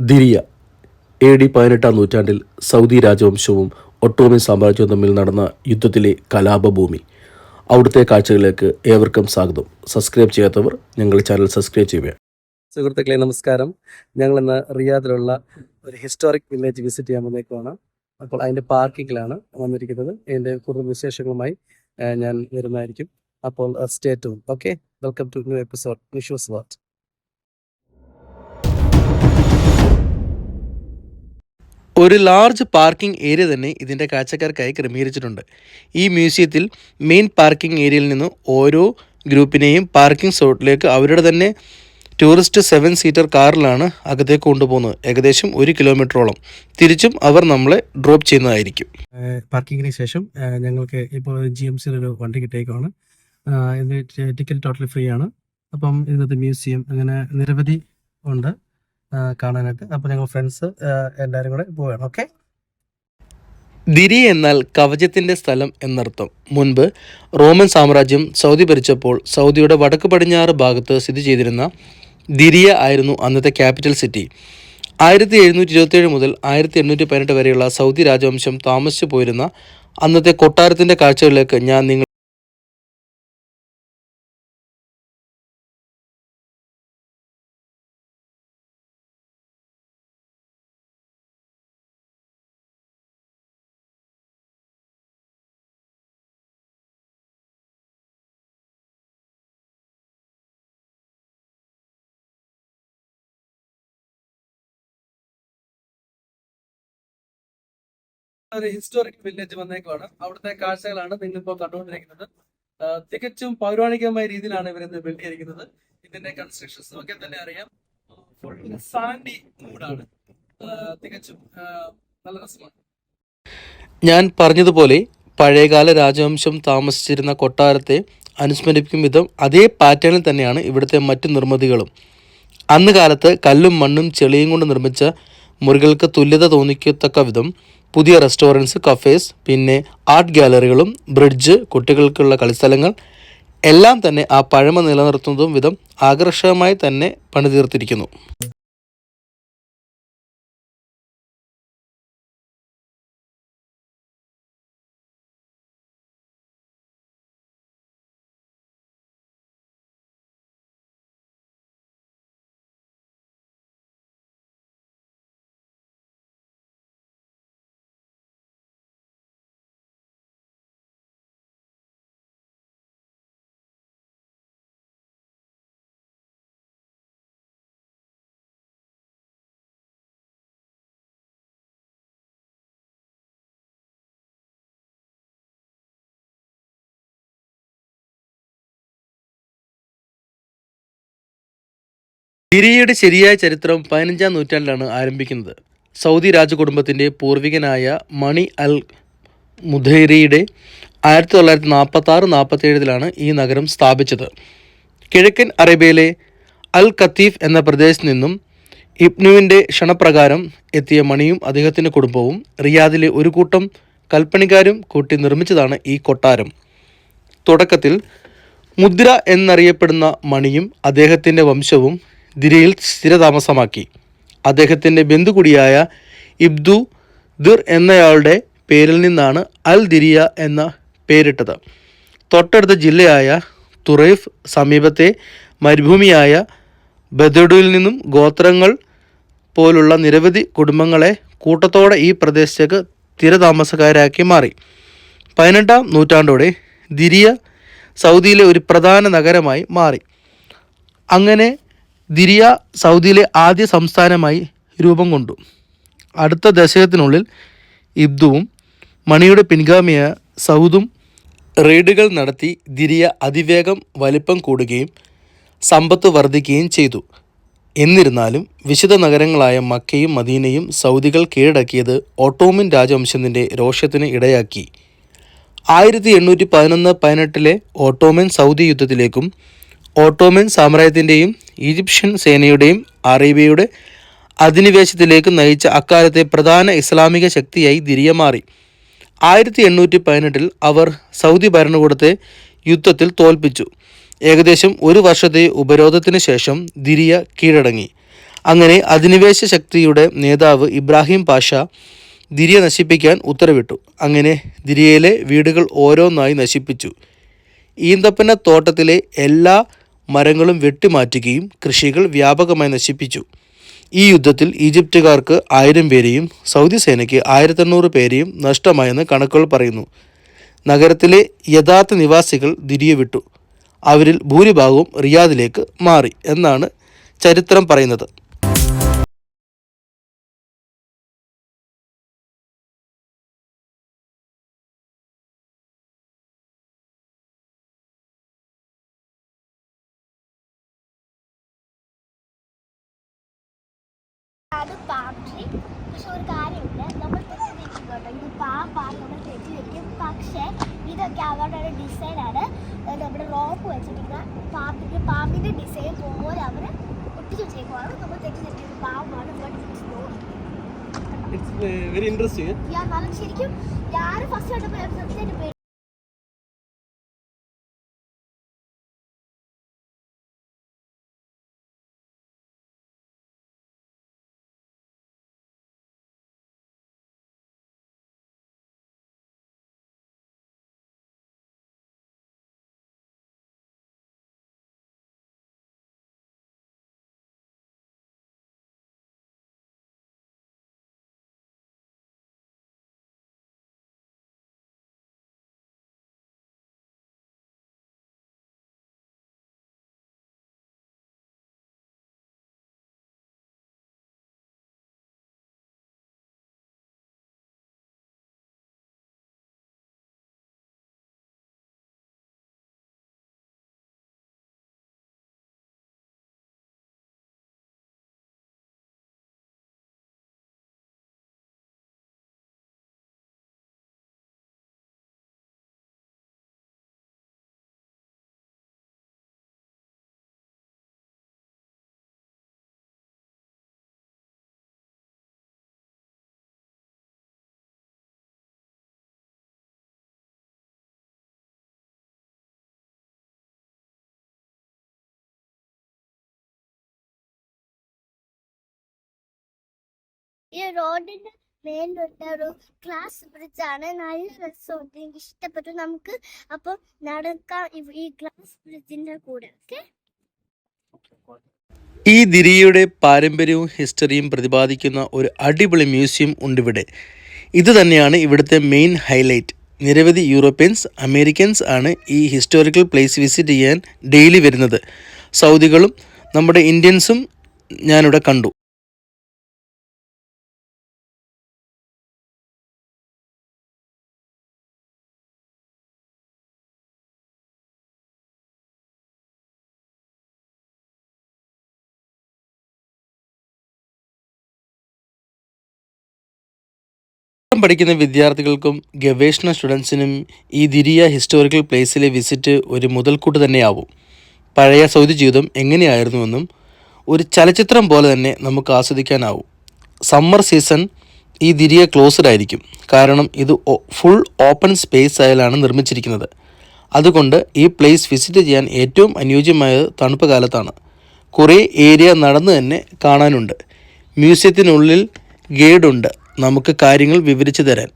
ദിരിയ AD 18-ാം നൂറ്റാണ്ടിൽ Saudi രാജവംശവും Ottoman സാമ്രാജ്യവും തമ്മിൽ നടന്ന യുദ്ധത്തിലെ കലാപഭൂമി. അവിടുത്തെ കാഴ്ചകളിലേക്ക് ഏവർക്കും സ്വാഗതം. സബ്സ്ക്രൈബ് ചെയ്യാത്തവർ ഞങ്ങളുടെ ചാനൽ സബ്സ്ക്രൈബ് ചെയ്യുക. സുഹൃത്തുക്കളെ നമസ്കാരം. ഞങ്ങളിന്ന് റിയാദിലുള്ള ഒരു ഹിസ്റ്റോറിക് വില്ലേജ് വിസിറ്റ് ചെയ്യാൻ വന്നേക്കുവാണ്. അപ്പോൾ അതിൻ്റെ പാർക്കിങ്ങിലാണ് വന്നിരിക്കുന്നത്. അതിൻ്റെ കൂടുതൽ വിശേഷങ്ങളുമായി ഞാൻ വരുന്നതായിരിക്കും. അപ്പോൾ stay tune. Okay, welcome to new episode വിഷ്വസ് വാട്ട്. ഒരു ലാർജ് പാർക്കിംഗ് ഏരിയ തന്നെ ഇതിൻ്റെ കാഴ്ചക്കാർക്കായി ക്രമീകരിച്ചിട്ടുണ്ട്. ഈ മ്യൂസിയത്തിൽ മെയിൻ പാർക്കിംഗ് ഏരിയയിൽ നിന്ന് ഓരോ ഗ്രൂപ്പിനെയും പാർക്കിംഗ് സ്ലോട്ടിലേക്ക് അവരുടെ തന്നെ ടൂറിസ്റ്റ് 7 സീറ്റർ കാറിലാണ് അകത്തേക്ക് കൊണ്ടുപോകുന്നത്. ഏകദേശം 1 കിലോമീറ്ററോളം. തിരിച്ചും അവർ നമ്മളെ ഡ്രോപ്പ് ചെയ്യുന്നതായിരിക്കും. പാർക്കിങ്ങിന് ശേഷം ഞങ്ങൾക്ക് ഇപ്പോൾ GMC ഒരു വണ്ടി കിട്ടിയേക്കാണ്. ഇത് ടിക്കറ്റ് ടോട്ടലി ഫ്രീ ആണ്. അപ്പം ഇന്നത്തെ മ്യൂസിയം അങ്ങനെ നിരവധി ഉണ്ട് കാണാനായിട്ട്. അപ്പോൾ ഞങ്ങൾ ഫ്രണ്ട്സ് എല്ലാവരും കൂടെ പോവുകയാണ്. ഓക്കെ. ദിരിയ എന്നാൽ കവചത്തിൻ്റെ സ്ഥലം എന്നർത്ഥം. മുൻപ് റോമൻ സാമ്രാജ്യം സൗദി ഭരിച്ചപ്പോൾ സൗദിയുടെ വടക്ക് പടിഞ്ഞാറ് ഭാഗത്ത് സ്ഥിതി ചെയ്തിരുന്ന ദിരിയ ആയിരുന്നു അന്നത്തെ ക്യാപിറ്റൽ സിറ്റി. 1727 മുതൽ 1818 വരെയുള്ള സൗദി രാജവംശം താമസിച്ചു പോയിരുന്ന അന്നത്തെ കൊട്ടാരത്തിൻ്റെ കാഴ്ചകളിലേക്ക് ഞാൻ നിങ്ങൾ ഒരു ഹിസ്റ്റോറിക് വില്ലേജ് വന്നേക്കുവാണ്. അവിടുത്തെ കാഴ്ചകളാണ് നിങ്ങളിപ്പോൾ കണ്ടുകൊണ്ടിരിക്കുന്നത്. തികച്ചും പൗരാണികമായ രീതിയിലാണ് ഇവരിന്ന് ബിൽഡ് ചെയ്തിരിക്കുന്നത്. ഇതിന്റെ കൺസ്ട്രക്ഷൻസ് ഒക്കെ തന്നെ അറിയാം. സാൻഡി മൂഡാണ്. തികച്ചും നല്ല രസമാണ്. ഞാൻ പറഞ്ഞതുപോലെ പഴയകാല രാജവംശം താമസിച്ചിരുന്ന കൊട്ടാരത്തെ അനുസ്മരിപ്പിക്കും വിധം അതേ പാറ്റേണിൽ തന്നെയാണ് ഇവിടുത്തെ മറ്റു നിർമ്മിതികളും. അന്ന് കാലത്ത് കല്ലും മണ്ണും ചെളിയും കൊണ്ട് നിർമ്മിച്ച മുറികൾക്ക് തുല്യത തോന്നിക്കത്തക്ക വിധം പുതിയ റെസ്റ്റോറൻറ്റ്സ്, കഫേസ്, പിന്നെ ആർട്ട് ഗാലറികളും ബ്രിഡ്ജ്, കുട്ടികൾക്കുള്ള കളിസ്ഥലങ്ങൾ എല്ലാം തന്നെ ആ പഴമ നിലനിർത്തുന്നതും വിധം ആകർഷകമായി തന്നെ പണിതീർത്തിരിക്കുന്നു. ദിരിയയുടെ ശരിയായ ചരിത്രം 15-ാം നൂറ്റാണ്ടിലാണ് ആരംഭിക്കുന്നത്. സൗദി രാജകുടുംബത്തിൻ്റെ പൂർവികനായ മണി അൽ മുധൈരിയുടെ 1946-47 ഈ നഗരം സ്ഥാപിച്ചത്. കിഴക്കൻ അറേബ്യയിലെ അൽ ഖത്തീഫ് എന്ന പ്രദേശത്ത് നിന്നും ഇബ്നുവിൻ്റെ ക്ഷണപ്രകാരം എത്തിയ മണിയും അദ്ദേഹത്തിൻ്റെ കുടുംബവും റിയാദിലെ ഒരു കൂട്ടം കൽപ്പണിക്കാരും കൂട്ടി നിർമ്മിച്ചതാണ് ഈ കൊട്ടാരം. തുടക്കത്തിൽ മുദ്ര എന്നറിയപ്പെടുന്ന മണിയും അദ്ദേഹത്തിൻ്റെ വംശവും ദിരിയയിൽ സ്ഥിരതാമസമാക്കി. അദ്ദേഹത്തിൻ്റെ ബന്ധുകൂടിയായ ഇബ്ദു ദിർ എന്നയാളുടെ പേരിൽ നിന്നാണ് അൽ ദിരിയ എന്ന പേരിട്ടത്. തൊട്ടടുത്ത ജില്ലയായ തുറൈഫ് സമീപത്തെ മരുഭൂമിയായ ബദഡുവിൽ നിന്നും ഗോത്രങ്ങൾ പോലുള്ള നിരവധി കുടുംബങ്ങളെ കൂട്ടത്തോടെ ഈ പ്രദേശത്തേക്ക് സ്ഥിരതാമസക്കാരാക്കി മാറി. 18-ാം നൂറ്റാണ്ടോടെ ദിരിയ സൗദിയിലെ ഒരു പ്രധാന നഗരമായി മാറി. അങ്ങനെ ദിരിയ സൗദിയിലെ ആദ്യ സംസ്ഥാനമായി രൂപം കൊണ്ടു. അടുത്ത ദശകത്തിനുള്ളിൽ ഇബ്ദുവും മണിയുടെ പിൻഗാമിയായ സൗദും റെയ്ഡുകൾ നടത്തി ദിരിയ അതിവേഗം വലിപ്പം കൂടുകയും സമ്പത്ത് വർദ്ധിക്കുകയും ചെയ്തു. എന്നിരുന്നാലും വിശുദ്ധ നഗരങ്ങളായ മക്കയും മദീനയും സൗദികൾ കീഴടക്കിയത് ഓട്ടോമൻ രാജവംശത്തിൻ്റെ രോഷത്തിന് ഇടയാക്കി. 1811-18 ഓട്ടോമൻ സൗദി യുദ്ധത്തിലേക്കും ഓട്ടോമൻ സാമ്രാജ്യത്തിൻ്റെയും ഈജിപ്ഷ്യൻ സേനയുടെയും അറേബ്യയുടെ അധിനിവേശത്തിലേക്ക് നയിച്ച അക്കാലത്തെ പ്രധാന ഇസ്ലാമിക ശക്തിയായി ദിരിയ മാറി. 1818 അവർ സൗദി ഭരണകൂടത്തെ യുദ്ധത്തിൽ തോൽപ്പിച്ചു. ഏകദേശം 1 വർഷത്തെ ഉപരോധത്തിന് ശേഷം ദിരിയ കീഴടങ്ങി. അങ്ങനെ അധിനിവേശ ശക്തിയുടെ നേതാവ് ഇബ്രാഹിം പാഷ ദിരിയ നശിപ്പിക്കാൻ ഉത്തരവിട്ടു. അങ്ങനെ ദിരിയയിലെ വീടുകൾ ഓരോന്നായി നശിപ്പിച്ചു. ഈന്തപ്പന തോട്ടത്തിലെ എല്ലാ മരങ്ങളും വെട്ടിമാറ്റുകയും കൃഷികൾ വ്യാപകമായി നശിപ്പിച്ചു. ഈ യുദ്ധത്തിൽ ഈജിപ്തുകാർക്ക് 1000 പേരെയും സൗദി സേനയ്ക്ക് 1800 പേരെയും നഷ്ടമായെന്ന് കണക്കുകൾ പറയുന്നു. നഗരത്തിലെ യഥാർത്ഥ നിവാസികൾ ദിരിയ വിട്ടു. അവരിൽ ഭൂരിഭാഗവും റിയാദിലേക്ക് മാറി എന്നാണ് ചരിത്രം പറയുന്നത്. അത് പാമ്പി. പക്ഷെ ഒരു കാര്യമുണ്ട്, നമ്മൾ തെറ്റിദ്ധരിക്കും കേട്ടോ, ഇത് പാമ്പാണ് നമ്മൾ തെറ്റിദ്ധരിക്കും. പക്ഷേ ഇതൊക്കെ അവരുടെ ഒരു ഡിസൈനാണ്. നമ്മുടെ റോപ്പ് വെച്ചിട്ടിങ്ങനെ പാമ്പിൻ്റെ ഡിസൈൻ പോലെ അവർ ഒട്ടിച്ച് വെച്ചേക്കുവാണ്. നമ്മൾ തെറ്റിദ്ധരിക്കും പാമ്പാണ്. It's very interesting. നല്ല ശരിക്കും ഞാൻ ഫസ്റ്റ് കണ്ടപ്പോൾ സത്യമായിട്ട് പേര് ഈ റോഡിന്റെ മേലിലുള്ള ഒരു ഗ്ലാസ് ബ്രിഡ്ജാണ്. നല്ല രസമുണ്ട്, എനിക്ക് ഇഷ്ടപ്പെട്ടു. നമുക്ക് അപ്പം നടക്കാം ഈ ഗ്ലാസ് ബ്രിഡ്ജിന്റെ കൂടെ. ഓക്കെ, ഈ ദിരിയയുടെ പാരമ്പര്യവും ഹിസ്റ്ററിയും പ്രതിപാദിക്കുന്ന ഒരു അടിപൊളി മ്യൂസിയം ഉണ്ടിവിടെ. ഇത് തന്നെയാണ് ഇവിടുത്തെ മെയിൻ ഹൈലൈറ്റ്. നിരവധി യൂറോപ്യൻസ്, അമേരിക്കൻസ് ആണ് ഈ ഹിസ്റ്റോറിക്കൽ പ്ലേസ് വിസിറ്റ് ചെയ്യാൻ ഡെയിലി വരുന്നത്. സൗദികളും നമ്മുടെ ഇന്ത്യൻസും ഞാനിവിടെ കണ്ടു. പഠിക്കുന്ന വിദ്യാർത്ഥികൾക്കും ഗവേഷണ സ്റ്റുഡൻസിനും ഈ ദിരിയ ഹിസ്റ്റോറിക്കൽ പ്ലേസിലെ വിസിറ്റ് ഒരു മുതൽക്കൂട്ട് തന്നെയാവും. പഴയ സൗദി ജീവിതം എങ്ങനെയായിരുന്നുവെന്നും ഒരു ചലച്ചിത്രം പോലെ തന്നെ നമുക്ക് ആസ്വദിക്കാനാവും. സമ്മർ സീസൺ ഈ ദിരിയ ക്ലോസ്ഡ് ആയിരിക്കും, കാരണം ഇത് ഫുൾ ഓപ്പൺ സ്പേസ് ആയാലാണ് നിർമ്മിച്ചിരിക്കുന്നത്. അതുകൊണ്ട് ഈ പ്ലേസ് വിസിറ്റ് ചെയ്യാൻ ഏറ്റവും അനുയോജ്യമായത് തണുപ്പ് കാലത്താണ്. കുറേ ഏരിയ നടന്ന് തന്നെ കാണാനുണ്ട്. മ്യൂസിയത്തിനുള്ളിൽ ഗൈഡുണ്ട് നമുക്ക് കാര്യങ്ങൾ വിവരിച്ചു തരാൻ.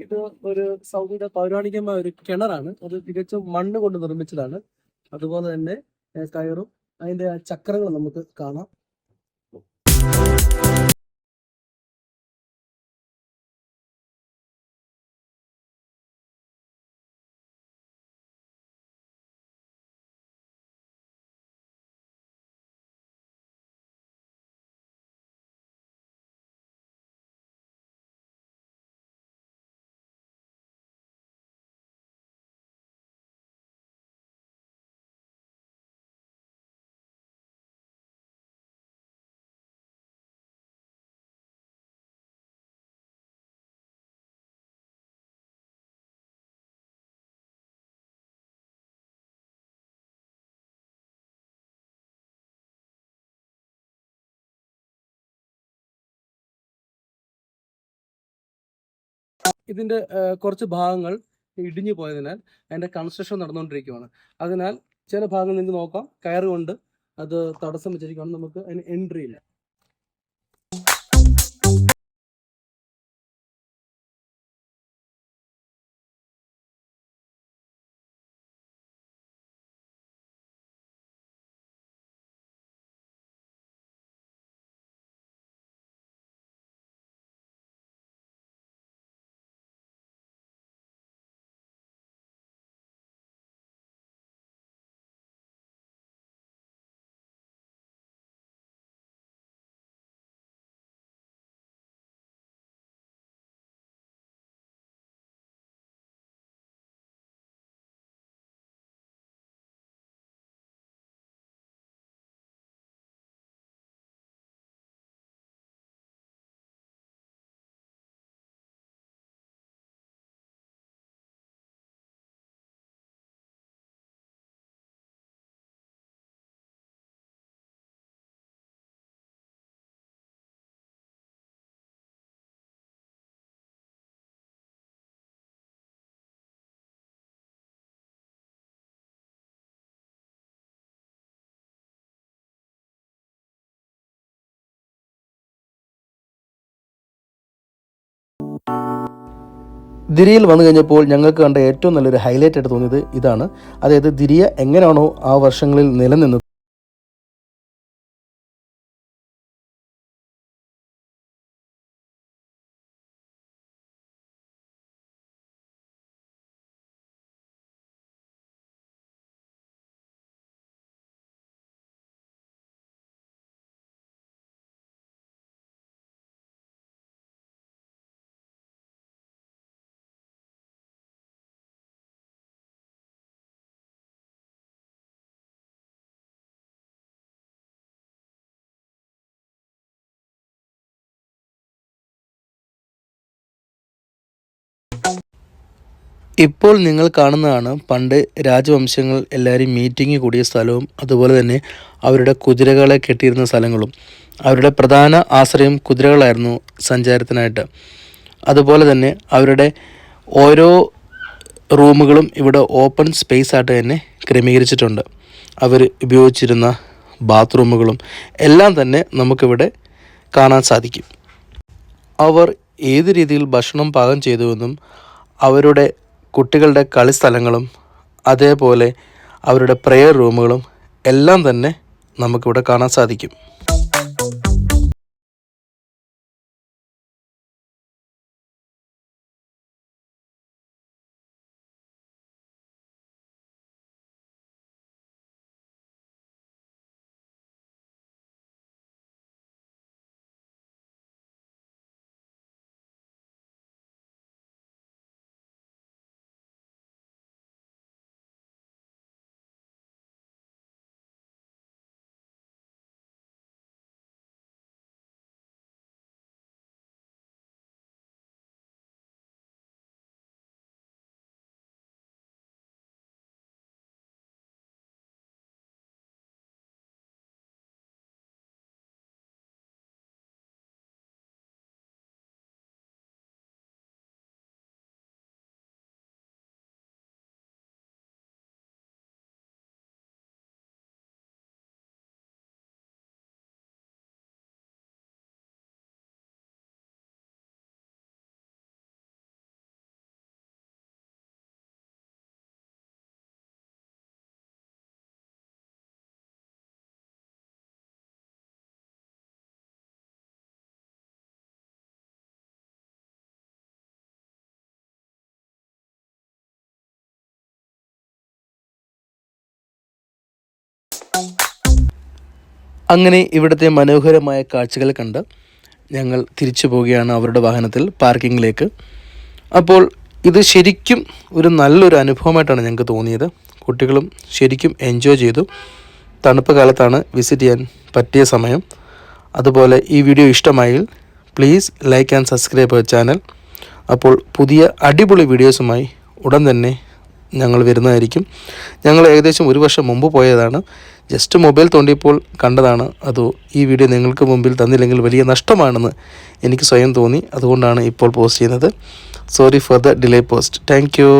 ഇത് ഒരു സൗദിയുടെ പൗരാണികമായ ഒരു കിണറാണ്. അത് തികച്ചും മണ്ണ് കൊണ്ട് നിർമ്മിച്ചതാണ്. അതുപോലെ തന്നെ കയറും അതിന്റെ ആ ചക്രങ്ങൾ നമുക്ക് കാണാം. ഇതിന്റെ കുറച്ച് ഭാഗങ്ങൾ ഇടിഞ്ഞു പോയതിനാൽ അതിന്റെ കൺസ്ട്രക്ഷൻ നടന്നുകൊണ്ടിരിക്കുകയാണ്. അതിനാൽ ചില ഭാഗങ്ങൾ നിങ്ങൾക്ക് നോക്കാം, കയറുകൊണ്ട് അത് തടസ്സം വെച്ചിരിക്കുകയാണ്, നമുക്ക് അതിന് എൻട്രി ഇല്ല. ദിരിയിൽ വന്നു കഴിഞ്ഞപ്പോൾ ഞങ്ങൾക്ക് കണ്ട ഏറ്റവും നല്ലൊരു ഹൈലൈറ്റ് ആയിട്ട് തോന്നിയത് ഇതാണ്. അതായത് ദിരിയ എങ്ങനെയാണോ ആ വർഷങ്ങളിൽ നിലനിന്നത്, ഇപ്പോൾ നിങ്ങൾ കാണുന്നതാണ് പണ്ട് രാജവംശങ്ങൾ എല്ലാവരും മീറ്റിംഗ് കൂടിയ സ്ഥലവും അതുപോലെ തന്നെ അവരുടെ കുതിരകളെ കെട്ടിയിരുന്ന സ്ഥലങ്ങളും. അവരുടെ പ്രധാന ആശ്രയം കുതിരകളായിരുന്നു സഞ്ചാരത്തിനായിട്ട്. അതുപോലെ തന്നെ അവരുടെ ഓരോ റൂമുകളും ഇവിടെ ഓപ്പൺ സ്പേസ് ആയിട്ട് തന്നെ ക്രമീകരിച്ചിട്ടുണ്ട്. അവർ ഉപയോഗിച്ചിരുന്ന ബാത്റൂമുകളും എല്ലാം തന്നെ നമുക്കിവിടെ കാണാൻ സാധിക്കും. അവർ ഏത് രീതിയിൽ ഭക്ഷണം പാകം ചെയ്തുവെന്നും അവരുടെ കുട്ടികളുടെ കളിസ്ഥലങ്ങളും അതേപോലെ അവരുടെ പ്രെയർ റൂമുകളും എല്ലാം തന്നെ നമുക്കിവിടെ കാണാൻ സാധിക്കും. അങ്ങനെ ഇവിടുത്തെ മനോഹരമായ കാഴ്ചകൾ കണ്ട് ഞങ്ങൾ തിരിച്ചു പോവുകയാണ് അവരുടെ വാഹനത്തിൽ പാർക്കിങ്ങിലേക്ക്. അപ്പോൾ ഇത് ശരിക്കും ഒരു നല്ലൊരു അനുഭവമായിട്ടാണ് ഞങ്ങൾക്ക് തോന്നിയത്. കുട്ടികളും ശരിക്കും എൻജോയ് ചെയ്തു. തണുപ്പ് കാലത്താണ് വിസിറ്റ് ചെയ്യാൻ പറ്റിയ സമയം. അതുപോലെ ഈ വീഡിയോ ഇഷ്ടമായെങ്കിൽ please like and subscribe our channel. അപ്പോൾ പുതിയ അടിപൊളി വീഡിയോസുമായി ഉടൻ തന്നെ ഞങ്ങൾ വരുന്നതായിരിക്കും. ഞങ്ങൾ ഏകദേശം 1 വർഷം മുമ്പ് പോയതാണ്. ജസ്റ്റ് മൊബൈൽ തോണ്ടിയപ്പോൾ കണ്ടതാണ്. അതോ ഈ വീഡിയോ നിങ്ങൾക്ക് മുമ്പിൽ തന്നില്ലെങ്കിൽ വലിയ നഷ്ടമാണെന്ന് എനിക്ക് സ്വയം തോന്നി. അതുകൊണ്ടാണ് ഇപ്പോൾ പോസ്റ്റ് ചെയ്യുന്നത്. Sorry for the delay post. Thank you.